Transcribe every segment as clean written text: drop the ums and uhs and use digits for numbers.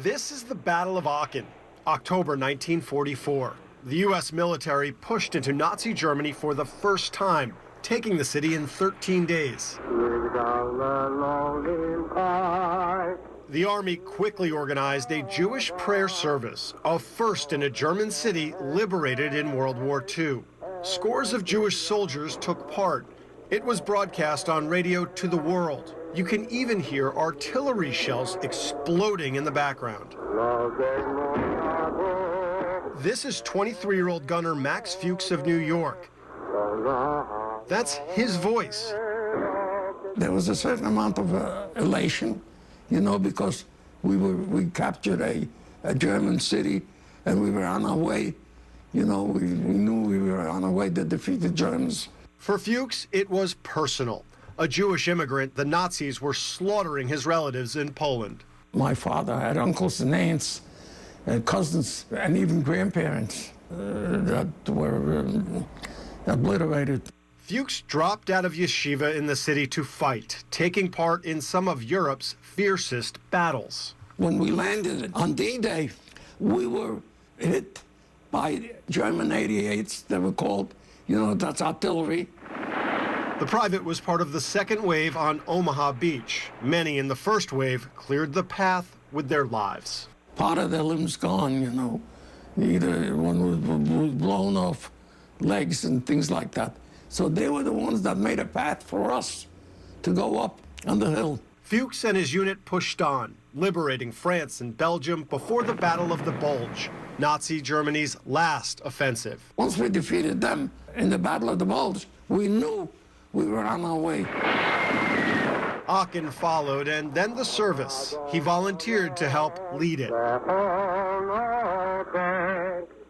This is the Battle of Aachen, October 1944. The U.S. military pushed into Nazi Germany for the first time, taking the city in 13 days. The army quickly organized a Jewish prayer service, a first in a German city liberated in World War II. Scores of Jewish soldiers took part. It was broadcast on radio to the world. You can even hear artillery shells exploding in the background. This is 23-year-old gunner Max Fuchs of New York. That's his voice. There was a certain amount of elation, you know, because we captured a German city and we were on our way. You know, we knew we were on our way to defeat the Germans. For Fuchs, it was personal. A Jewish immigrant, the Nazis were slaughtering his relatives in Poland. My father had uncles and aunts, cousins, and even grandparents that were obliterated. Fuchs dropped out of yeshiva in the city to fight, taking part in some of Europe's fiercest battles. When we landed on D-Day, we were hit by German 88s, they were called. You know, that's artillery. The private was part of the second wave on Omaha Beach. Many in the first wave cleared the path with their lives. Part of their limbs gone, you know. Either one was blown off, legs and things like that. So they were the ones that made a path for us to go up on the hill. Fuchs and his unit pushed on, liberating France and Belgium before the Battle of the Bulge, Nazi Germany's last offensive. Once we defeated them in the Battle of the Bulge, we knew we were on our way. Aachen followed, and then the service. He volunteered to help lead it.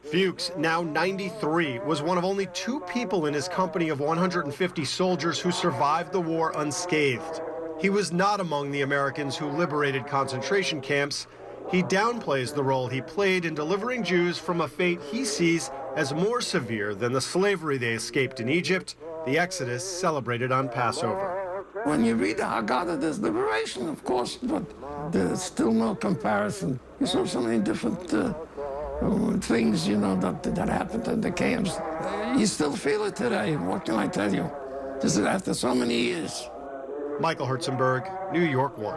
Fuchs, now 93, was one of only 2 people in his company of 150 soldiers who survived the war unscathed. He was not among the Americans who liberated concentration camps. He downplays the role he played in delivering Jews from a fate he sees as more severe than the slavery they escaped in Egypt, the Exodus celebrated on Passover. When you read the Haggadah, there's liberation, of course, but there's still no comparison. You saw so many different things, you know, that happened in the camps. You still feel it today. What can I tell you? This is after so many years. Michael Herzenberg, New York 1.